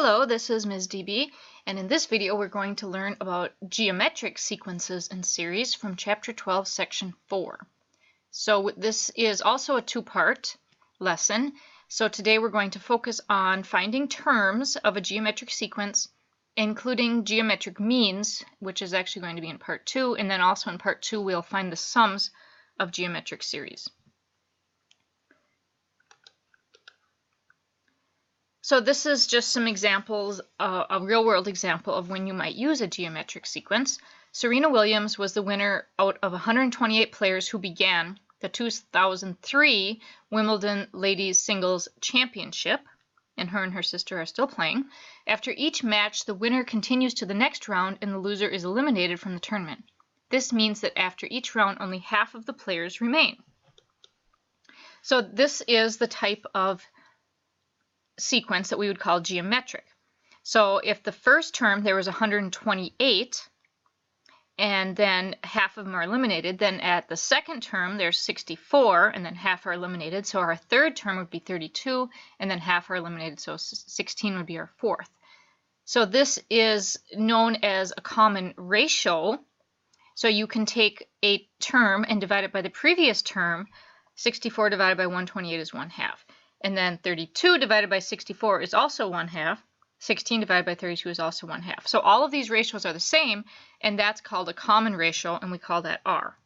Hello, this is Ms. DB, and in this video we're going to learn about geometric sequences and series from Chapter 12, Section 4. So this is also a two-part lesson. So today we're going to focus on finding terms of a geometric sequence, including geometric means, which is actually going to be in Part 2, and then also in Part 2 we'll find the sums of geometric series. So this is just some examples, a real-world example of when you might use a geometric sequence. Serena Williams was the winner out of 128 players who began the 2003 Wimbledon Ladies Singles Championship, and her sister are still playing. After each match, the winner continues to the next round and the loser is eliminated from the tournament. This means that after each round, only half of the players remain. So this is the type of sequence that we would call geometric. So if the first term there was 128 and then half of them are eliminated, then at the second term there's 64 and then half are eliminated. So our third term would be 32 and then half are eliminated, so 16 would be our fourth. So this is known as a common ratio. So you can take a term and divide it by the previous term. 64 divided by 128 is 1/2. And then 32 divided by 64 is also 1/2. 16 divided by 32 is also 1/2. So all of these ratios are the same, and that's called a common ratio, and we call that R.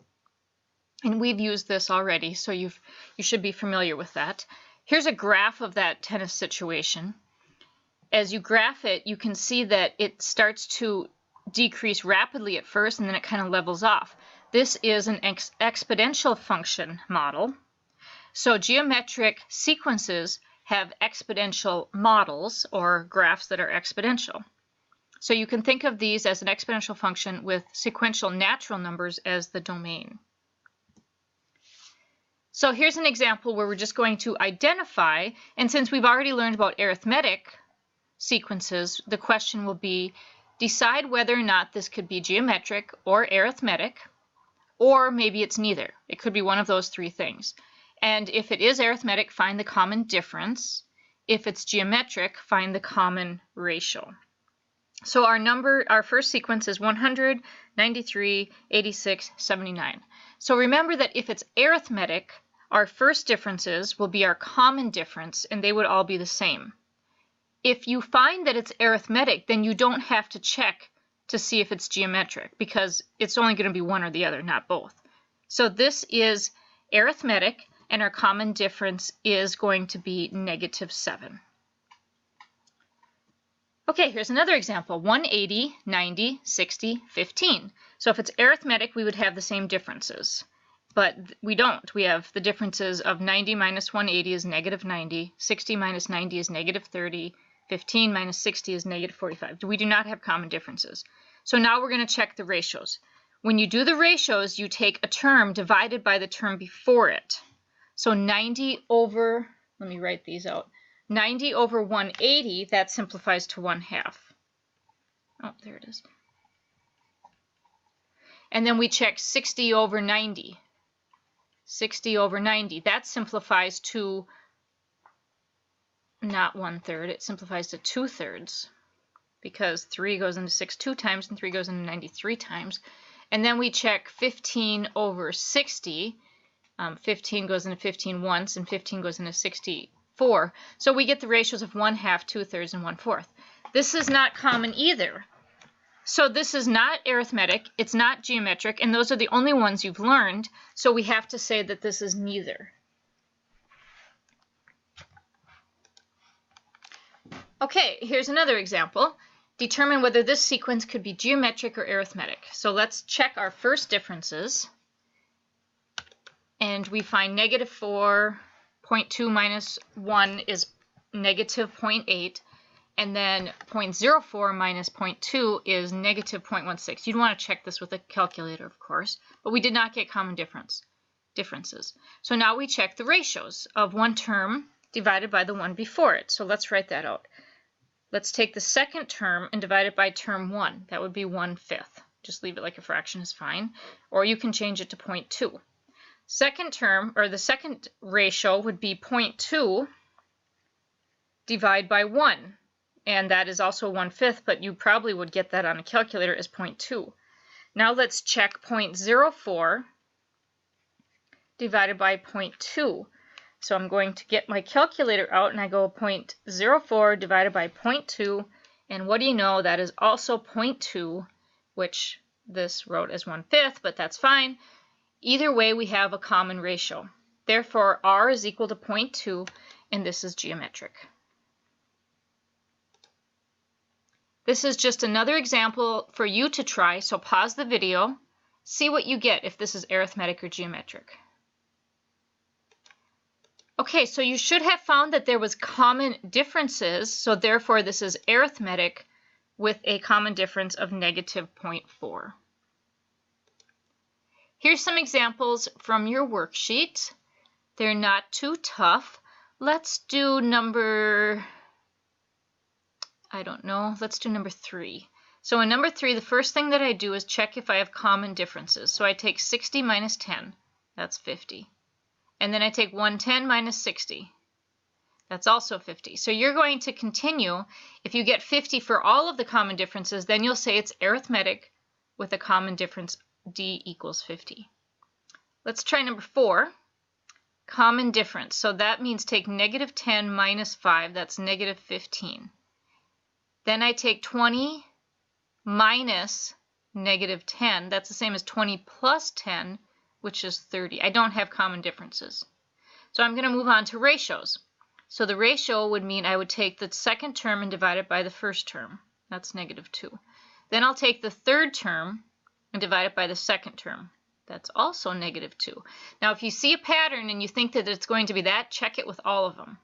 And we've used this already, so you should be familiar with that. Here's a graph of that tennis situation. As you graph it, you can see that it starts to decrease rapidly at first, and then it kind of levels off. This is an exponential function model. So geometric sequences have exponential models or graphs that are exponential. So you can think of these as an exponential function with sequential natural numbers as the domain. So here's an example where we're just going to identify, and since we've already learned about arithmetic sequences, the question will be, decide whether or not this could be geometric or arithmetic, or maybe it's neither. It could be one of those three things. And if it is arithmetic, find the common difference. If it's geometric, find the common ratio. So our first sequence is 100, 93, 86, 79. So remember that if it's arithmetic, our first differences will be our common difference, and they would all be the same. If you find that it's arithmetic, then you don't have to check to see if it's geometric, because it's only going to be one or the other, not both. So this is arithmetic, and our common difference is going to be -7. Okay, here's another example, 180, 90, 60, 15. So if it's arithmetic, we would have the same differences, but we don't. We have the differences of 90 minus 180 is -90, 60 minus 90 is -30, 15 minus 60 is -45. We do not have common differences. So now we're going to check the ratios. When you do the ratios, you take a term divided by the term before it. So 90 over, let me write these out, 90 over 180, that simplifies to 1/2. Oh, there it is. And then we check 60 over 90. 60 over 90, that simplifies to not 1/3, it simplifies to 2/3, because 3 goes into 6 2 times and 3 goes into 93 times. And then we check 15 over 60. 15 goes into 15 once, and 15 goes into 64. So we get the ratios of 1/2, 2/3, and 1/4. This is not common either. So this is not arithmetic, it's not geometric, and those are the only ones you've learned, so we have to say that this is neither. Okay, here's another example. Determine whether this sequence could be geometric or arithmetic. So let's check our first differences. And we find -4, 0.2 minus 1 is -0.8, and then 0.04 minus 0.2 is -0.16. You'd want to check this with a calculator, of course, but we did not get common differences. So now we check the ratios of one term divided by the one before it. So let's write that out. Let's take the second term and divide it by term 1. That would be 1/5. Just leave it like a fraction is fine, or you can change it to 0.2. Second term, or the second ratio, would be 0.2 divide by 1. and that is also 1/5, but you probably would get that on a calculator as 0.2. Now let's check 0.04 divided by 0.2. So I'm going to get my calculator out and I go 0.04 divided by 0.2, and what do you know, that is also 0.2, which this wrote as 1/5, but that's fine. Either way, we have a common ratio. Therefore, r is equal to 0.2, and this is geometric. This is just another example for you to try, so pause the video, see what you get if this is arithmetic or geometric. Okay, so you should have found that there was common differences, so therefore this is arithmetic with a common difference of -0.4. Here's some examples from your worksheet. They're not too tough. Let's do number, let's do number 3. So in number 3, the first thing that I do is check if I have common differences. So I take 60 minus 10, that's 50. And then I take 110 minus 60. That's also 50. So you're going to continue. If you get 50 for all of the common differences, then you'll say it's arithmetic with a common difference d equals 50. Let's try number 4. Common difference. So that means take -10 minus 5. That's -15. Then I take 20 minus -10. That's the same as 20 plus 10, which is 30. I don't have common differences. So I'm going to move on to ratios. So the ratio would mean I would take the second term and divide it by the first term. That's -2. Then I'll take the third term and divide it by the second term. That's also -2. Now if you see a pattern and you think that it's going to be that, check it with all of them.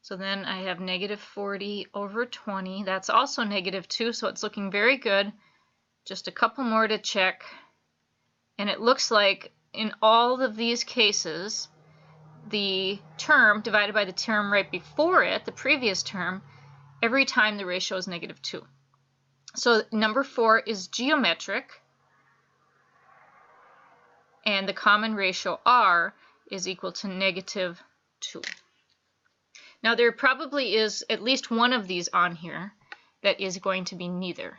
So then I have -40 over 20. That's also -2, so it's looking very good. Just a couple more to check. And it looks like in all of these cases, the term divided by the term right before it, the previous term, every time the ratio is -2. So number 4 is geometric, and the common ratio r is equal to -2. Now there probably is at least one of these on here that is going to be neither.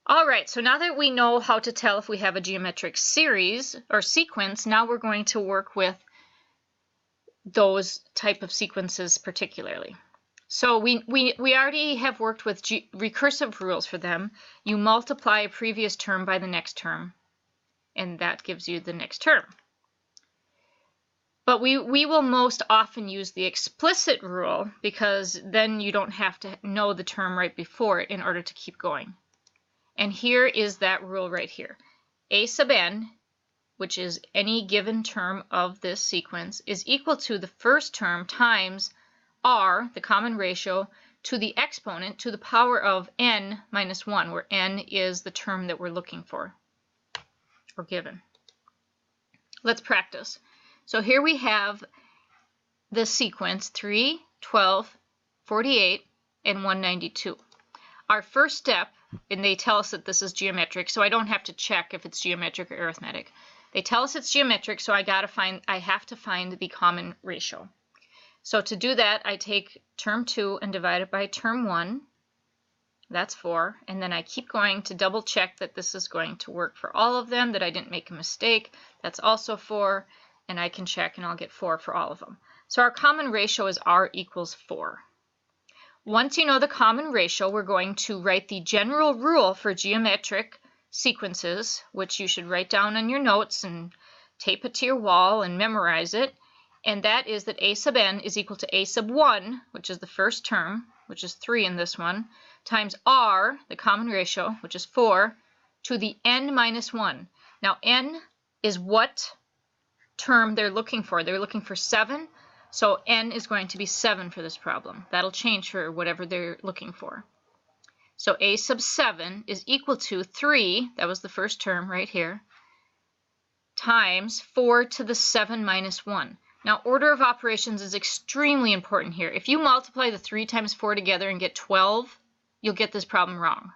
All right, so now that we know how to tell if we have a geometric series or sequence, now we're going to work with those type of sequences particularly. So we already have worked with recursive rules for them. You multiply a previous term by the next term, and that gives you the next term. But we will most often use the explicit rule, because then you don't have to know the term right before it in order to keep going. And here is that rule right here. A sub n, which is any given term of this sequence, is equal to the first term times r, the common ratio, to the exponent to the power of n minus 1, where n is the term that we're looking for or given. Let's practice. So here we have the sequence 3, 12, 48, and 192. Our first step, and they tell us that this is geometric, so I don't have to check if it's geometric or arithmetic. They tell us it's geometric, so I have to find the common ratio. So to do that, I take term 2 and divide it by term 1. That's 4. And then I keep going to double check that this is going to work for all of them, that I didn't make a mistake. That's also 4. And I can check and I'll get 4 for all of them. So our common ratio is r equals 4. Once you know the common ratio, we're going to write the general rule for geometric sequences, which you should write down on your notes and tape it to your wall and memorize it. And that is that a sub n is equal to a sub 1, which is the first term, which is 3 in this one, times r, the common ratio, which is 4, to the n minus 1. Now n is what term they're looking for. They're looking for 7, so n is going to be 7 for this problem. That'll change for whatever they're looking for. So a sub 7 is equal to 3, that was the first term right here, times 4 to the 7 minus 1. Now order of operations is extremely important here. If you multiply the 3 times 4 together and get 12, you'll get this problem wrong.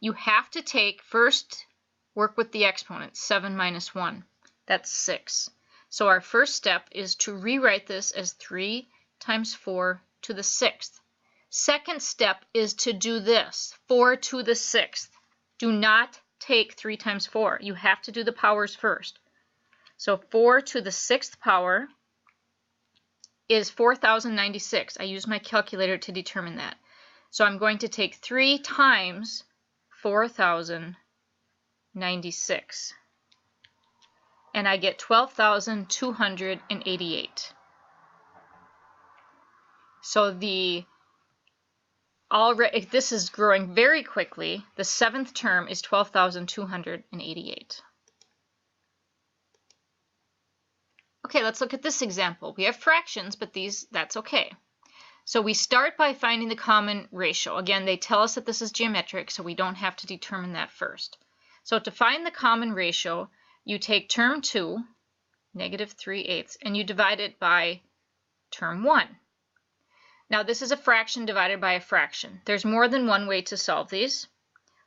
You have to first work with the exponent, 7 minus 1. That's 6. So our first step is to rewrite this as 3 times 4 to the 6th. Second step is to do this, 4 to the 6th. Do not take 3 times 4. You have to do the powers first. So 4 to the 6th power is 4,096. I used my calculator to determine that. So I'm going to take 3 times 4,096. And I get 12,288. So this is growing very quickly. The 7th term is 12,288. Okay, let's look at this example. We have fractions, but that's okay. So we start by finding the common ratio. Again, they tell us that this is geometric, so we don't have to determine that first. So to find the common ratio, you take term 2, -3/8, and you divide it by term 1. Now this is a fraction divided by a fraction. There's more than one way to solve these.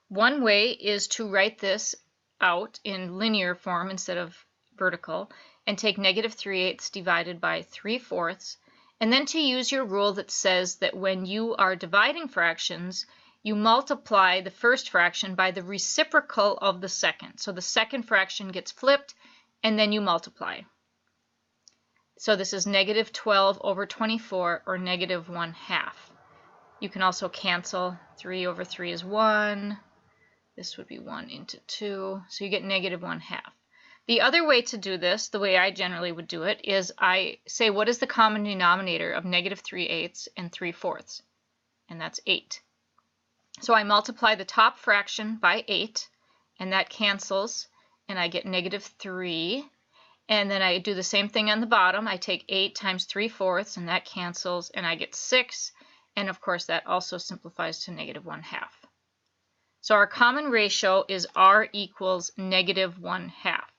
One way is to write this out in linear form instead of vertical, and take -3/8 divided by 3/4, and then to use your rule that says that when you are dividing fractions, you multiply the first fraction by the reciprocal of the second. So the second fraction gets flipped, and then you multiply. So this is -12 over 24, or -1/2. You can also cancel. 3 over 3 is 1. This would be 1 into 2. So you get -1/2. The other way to do this, the way I generally would do it, is I say, what is the common denominator of -3/8 and 3/4? And that's 8. So I multiply the top fraction by 8, and that cancels, and I get -3. And then I do the same thing on the bottom. I take 8 times 3/4, and that cancels, and I get 6. And of course, that also simplifies to -1/2. So our common ratio is R equals -1/2.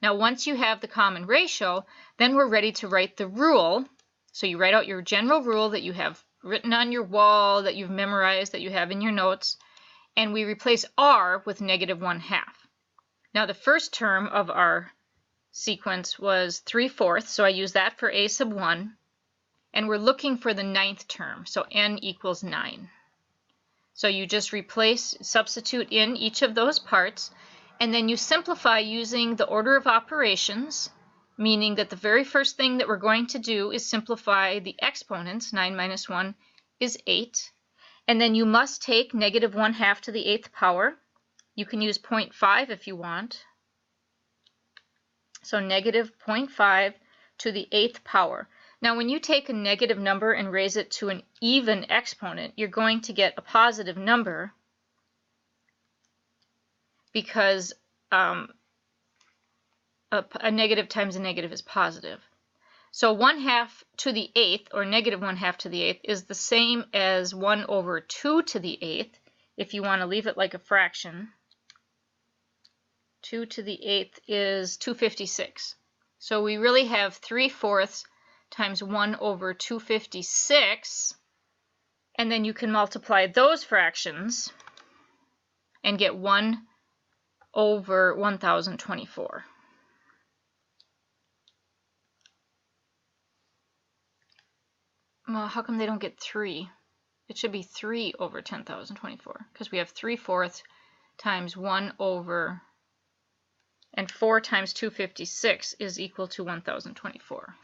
Now, once you have the common ratio, then we're ready to write the rule. So you write out your general rule that you have written on your wall, that you've memorized, that you have in your notes, and we replace R with -1/2. Now, the first term of our sequence was 3/4, so I use that for a sub 1, and we're looking for the 9th term, so n equals 9. So you just substitute in each of those parts, and then you simplify using the order of operations, meaning that the very first thing that we're going to do is simplify the exponents. 9 minus 1 is 8. And then you must take -1/2 to the 8th power. You can use 0.5 if you want. So -0.5 to the 8th power. Now, when you take a negative number and raise it to an even exponent, you're going to get a positive number, because a negative times a negative is positive. So 1/2 to the 8th, or -1/2 to the 8th, is the same as 1 over 2 to the 8th, if you want to leave it like a fraction. 2 to the 8th is 256. So we really have 3/4 times 1 over 256, and then you can multiply those fractions and get 1 over 1024. Well, how come they don't get 3? It should be 3 over 10,024, because we have 3/4 times 1 over, and 4 times 256 is equal to 1024.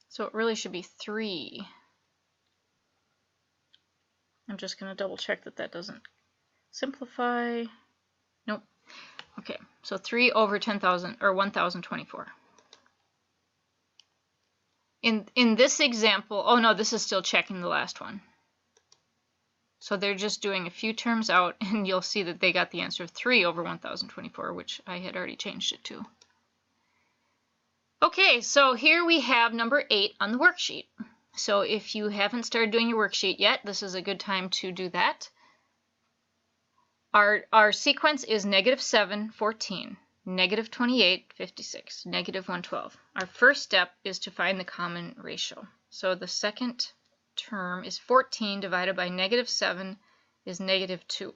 So it really should be 3. I'm just going to double check that that doesn't simplify. Nope. Okay, so 3 over 10,000, or 1024. In this example, oh no, this is still checking the last one. So they're just doing a few terms out, and you'll see that they got the answer of 3 over 1024, which I had already changed it to. Okay, so here we have number 8 on the worksheet. So if you haven't started doing your worksheet yet, this is a good time to do that. Our sequence is -7, 14, -28, 56, -112. Our first step is to find the common ratio. So the second term is 14 divided by -7 is -2.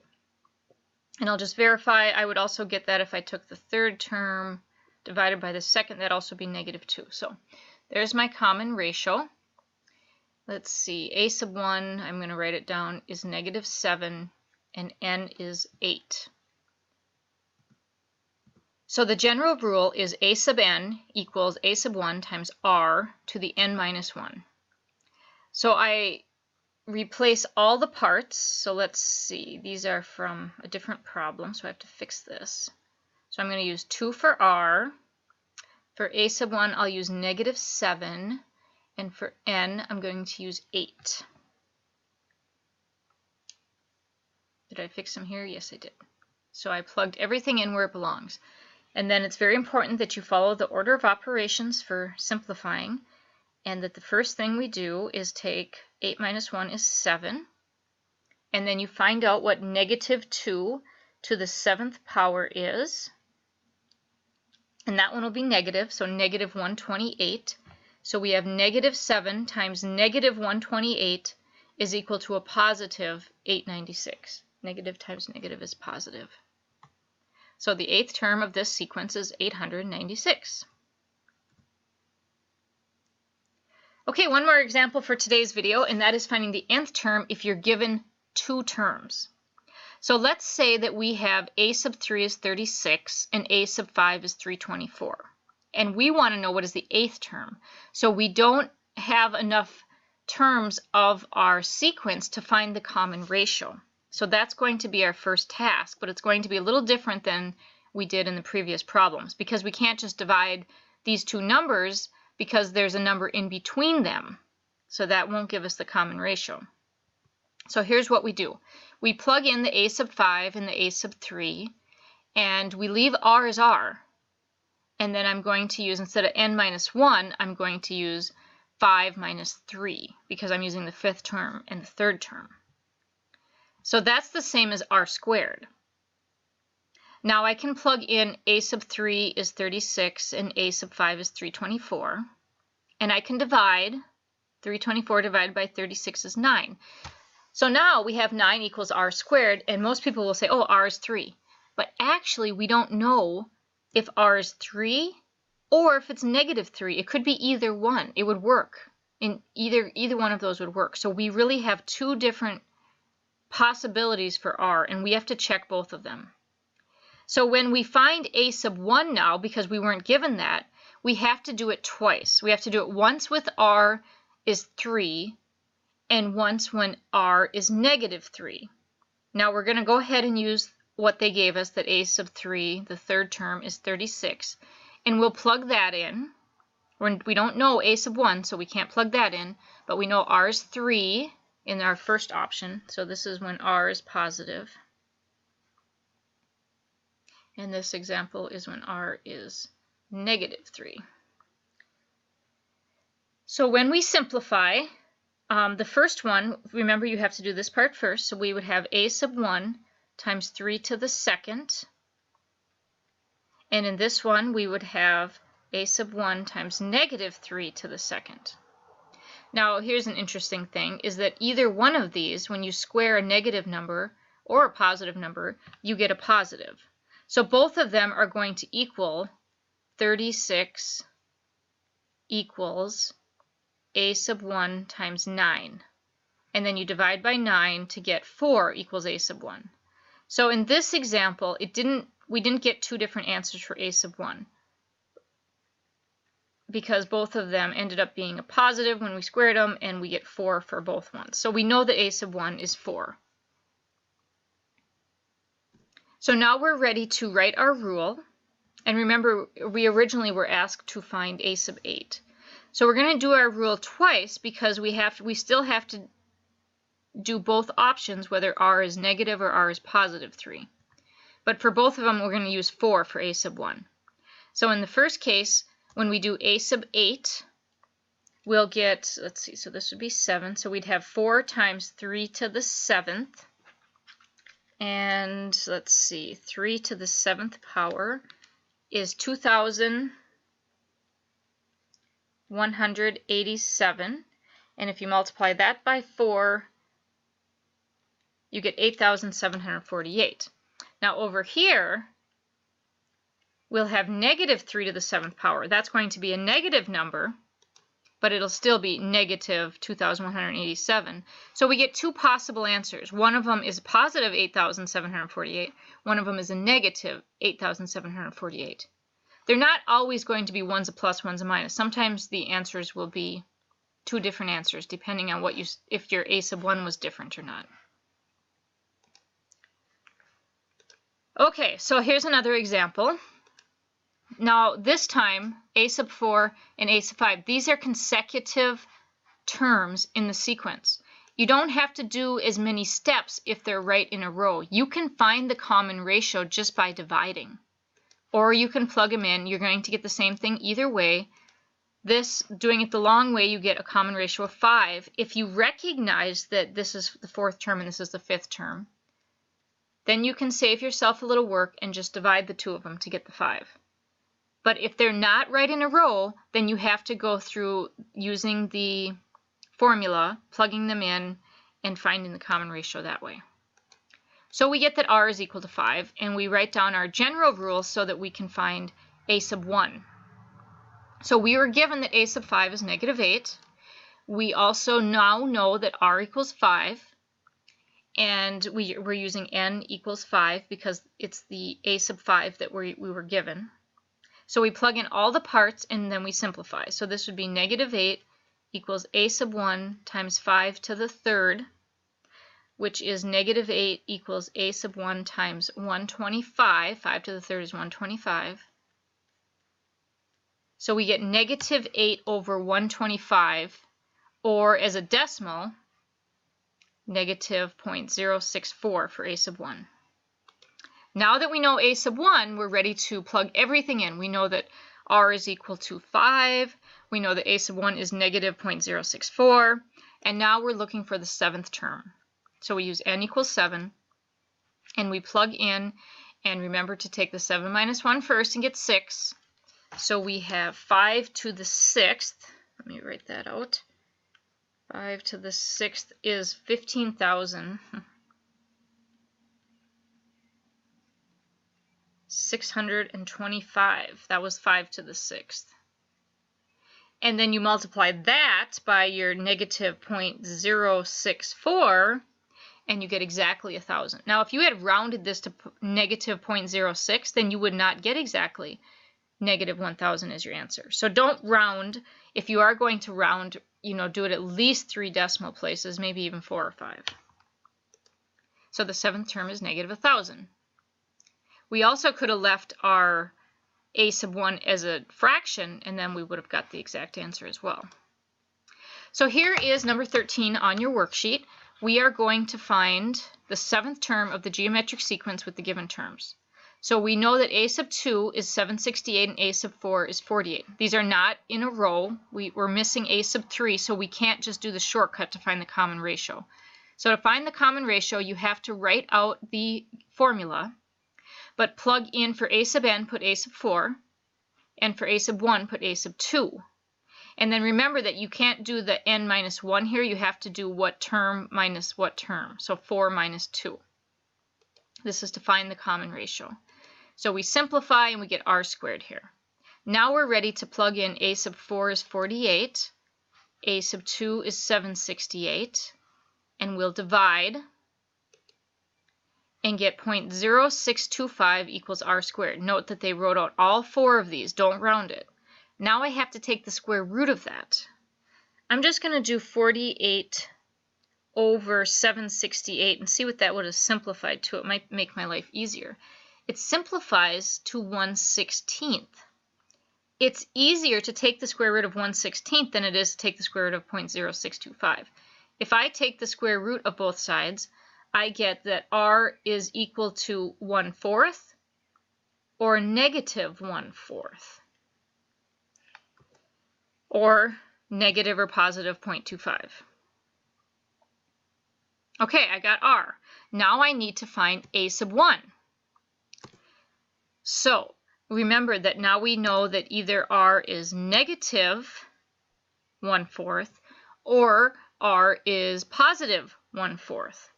And I'll just verify, I would also get that if I took the third term divided by the second, that'd also be -2. So there's my common ratio. let's see, a sub 1, I'm going to write it down, is -7, and n is 8. So the general rule is a sub n equals a sub 1 times r to the n minus 1. So I replace all the parts. So let's see, these are from a different problem, so I have to fix this. So I'm going to use 2 for r. For a sub 1, I'll use -7. And for n, I'm going to use 8. Did I fix them here? Yes, I did. So I plugged everything in where it belongs. And then it's very important that you follow the order of operations for simplifying, and that the first thing we do is take 8 minus 1 is 7, and then you find out what -2 to the 7th power is, and that one will be negative, so -128. So we have -7 times -128 is equal to a positive 896. Negative times negative is positive. So the 8th term of this sequence is 896. Okay, one more example for today's video, and that is finding the nth term if you're given 2 terms. So let's say that we have a sub 3 is 36 and a sub 5 is 324. And we want to know what is the 8th term. So we don't have enough terms of our sequence to find the common ratio. So that's going to be our first task, but it's going to be a little different than we did in the previous problems, because we can't just divide these two numbers because there's a number in between them. So that won't give us the common ratio. So here's what we do. We plug in the a sub 5 and the a sub 3, and we leave r as r. And then I'm going to use, instead of n minus 1, I'm going to use 5 minus 3, because I'm using the 5th term and the 3rd term. So that's the same as r squared. Now I can plug in a sub 3 is 36 and a sub 5 is 324. And I can divide. 324 divided by 36 is 9. So now we have 9 equals r squared, and most people will say, oh, r is 3. But actually we don't know if r is 3 or if it's -3. It could be either one. It would work. In either one of those would work. So we really have 2 different possibilities for r, and we have to check both of them. So when we find a sub 1 now, because we weren't given that, we have to do it twice. We have to do it once with r is 3 and once when r is -3. Now we're going to go ahead and use what they gave us, that a sub 3, the 3rd term, is 36, and we'll plug that in. We don't know a sub 1, so we can't plug that in, but we know r is 3 in our first option, so this is when r is positive. And this example is when r is -3. So when we simplify, the first one, remember you have to do this part first, so we would have a sub 1 times 3 to the 2nd. And in this one, we would have a sub 1 times -3 to the 2nd. Now, here's an interesting thing, is that either one of these, when you square a negative number or a positive number, you get a positive. So both of them are going to equal 36 equals a sub 1 times 9. And then you divide by 9 to get 4 equals a sub 1. So in this example, we didn't get 2 different answers for a sub 1, because both of them ended up being a positive when we squared them, and we get 4 for both ones. So we know that a sub 1 is 4. So now we're ready to write our rule. And remember, we originally were asked to find a sub 8. So we're going to do our rule twice, because we still have to do both options, whether r is negative or r is positive 3. But for both of them, we're going to use 4 for a sub 1. So in the first case, when we do a sub 8, we'll get, let's see, so this would be 7. So we'd have 4 times 3 to the 7th. And let's see, 3 to the 7th power is 2,187. And if you multiply that by 4, you get 8,748. Now over here, we'll have -3 to the 7th power. That's going to be a negative number, but it'll still be negative 2,187. So we get two possible answers. One of them is positive 8,748. One of them is a negative 8,748. They're not always going to be one's a plus, one's a minus. Sometimes the answers will be two different answers depending on what if your a sub 1 was different or not. Okay, so here's another example. Now this time a sub 4 and a sub 5, these are consecutive terms in the sequence. You don't have to do as many steps if they're right in a row. You can find the common ratio just by dividing. Or you can plug them in. You're going to get the same thing either way. This, doing it the long way, you get a common ratio of 5. If you recognize that this is the fourth term and this is the fifth term, then you can save yourself a little work and just divide the two of them to get the 5. But if they're not right in a row, then you have to go through using the formula, plugging them in, and finding the common ratio that way. So we get that r is equal to 5, and we write down our general rules so that we can find a sub 1. So we were given that a sub 5 is negative 8. We also now know that r equals 5, and we're using n equals 5 because it's the a sub 5 that we were given. So we plug in all the parts and then we simplify. So this would be negative 8 equals a sub 1 times 5 to the third, which is negative 8 equals a sub 1 times 125. 5 to the third is 125. So we get negative 8 over 125, or as a decimal, negative 0.064 for a sub 1. Now that we know a sub 1, we're ready to plug everything in. We know that r is equal to 5. We know that a sub 1 is negative 0.064. And now we're looking for the seventh term. So we use n equals 7. And we plug in. And remember to take the 7 minus 1 first and get 6. So we have 5 to the 6th. Let me write that out. 5 to the 6th is 15,000. 625. That was 5 to the 6th. And then you multiply that by your negative 0.064, and you get exactly 1,000. Now, if you had rounded this to negative 0.06, then you would not get exactly negative 1,000 as your answer. So don't round. If you are going to round, do it at least 3 decimal places, maybe even 4 or 5. So the seventh term is negative 1,000. We also could have left our a sub 1 as a fraction, and then we would have got the exact answer as well. So here is number 13 on your worksheet. We are going to find the seventh term of the geometric sequence with the given terms. So we know that a sub 2 is 768 and a sub 4 is 48. These are not in a row. We're missing a sub 3, so we can't just do the shortcut to find the common ratio. So to find the common ratio, you have to write out the formula, but plug in for a sub n, put a sub 4, and for a sub 1, put a sub 2. And then remember that you can't do the n minus 1 here. You have to do what term minus what term. So 4 minus 2. This is to find the common ratio. So we simplify and we get r squared here. Now we're ready to plug in a sub 4 is 48, a sub 2 is 768, and we'll divide and get 0.0625 equals r squared. Note that they wrote out all 4 of these. Don't round it. Now I have to take the square root of that. I'm just going to do 48 over 768 and see what that would have simplified to. It might make my life easier. It simplifies to 1/16. It's easier to take the square root of 1/16 than it is to take the square root of 0.0625. If I take the square root of both sides, I get that r is equal to 1/4 or negative 1/4 or negative or positive 0.25. Okay, I got r. Now I need to find a sub 1. So remember that now we know that either r is negative 1/4 or r is positive 1/4.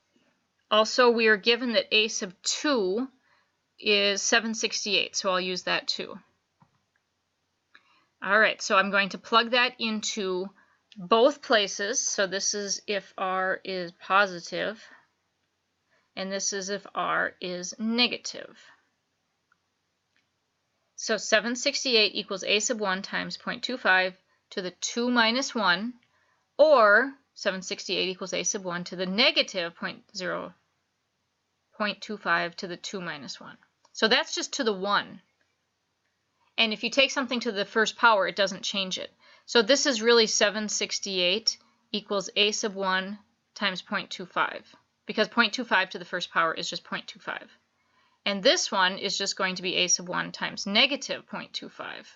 Also, we are given that a sub 2 is 768, so I'll use that too. All right, so I'm going to plug that into both places. So this is if r is positive, and this is if r is negative. So 768 equals a sub 1 times 0.25 to the 2 minus 1, or 768 equals a sub 1 to the negative 0.25 to the 2 minus 1. So that's just to the 1. And if you take something to the first power, it doesn't change it. So this is really 768 equals a sub 1 times 0.25, because 0.25 to the first power is just 0.25. And this one is just going to be a sub 1 times negative 0.25.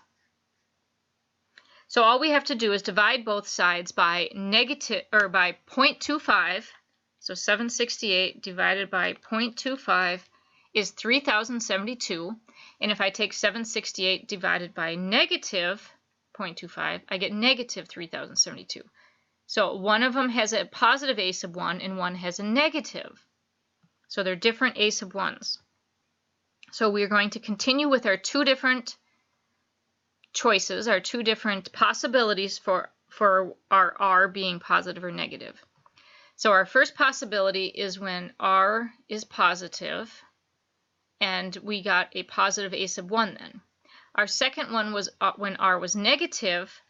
So all we have to do is divide both sides by negative, or by 0.25. So 768 divided by 0.25 is 3072. And if I take 768 divided by negative 0.25, I get negative 3072. So one of them has a positive a sub 1 and one has a negative. So they're different a sub 1s. So we're going to continue with our two different choices, our two different possibilities for our r being positive or negative. So our first possibility is when r is positive, and we got a positive a sub 1 then. Our second one was when r was negative,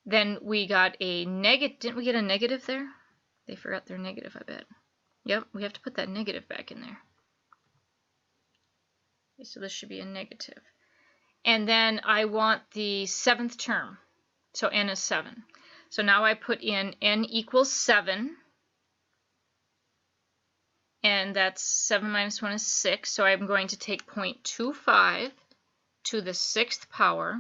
then we got a negative. Didn't we get a negative there? They forgot their negative, I bet. Yep, we have to put that negative back in there. Okay, so this should be a negative. And then I want the seventh term. So n is 7. So now I put in n equals 7. And that's 7 minus 1 is 6. So I'm going to take 0.25 to the 6th power,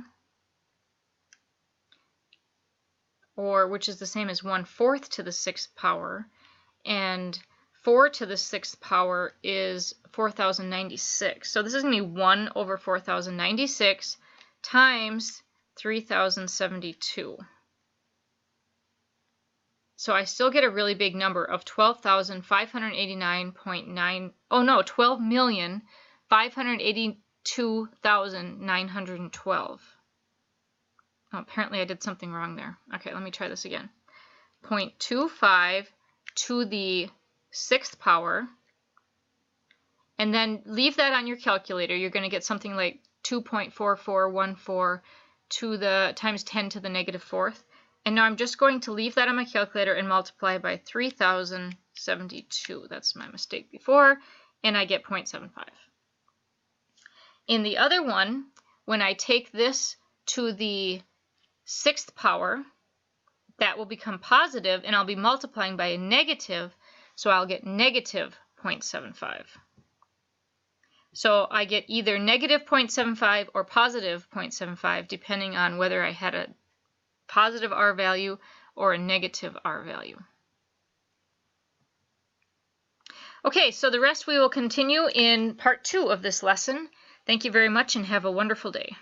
or which is the same as 1/4 to the 6th power. And 4 to the 6th power is 4096. So this is going to be 1 over 4096 times 3072. So I still get a really big number of 12,589.9, oh no, 12,582,912. Oh, apparently I did something wrong there. Okay, let me try this again. 0.25 to the 6th power, and then leave that on your calculator. You're going to get something like 2.4414 to the times 10 to the negative 4th. And now I'm just going to leave that on my calculator and multiply by 3072. That's my mistake before, and I get 0.75. In the other one, when I take this to the 6th power, that will become positive, and I'll be multiplying by a negative, so I'll get negative 0.75. So I get either negative 0.75 or positive 0.75, depending on whether I had a positive r value or a negative r value. Okay, so the rest we will continue in part 2 of this lesson. Thank you very much and have a wonderful day.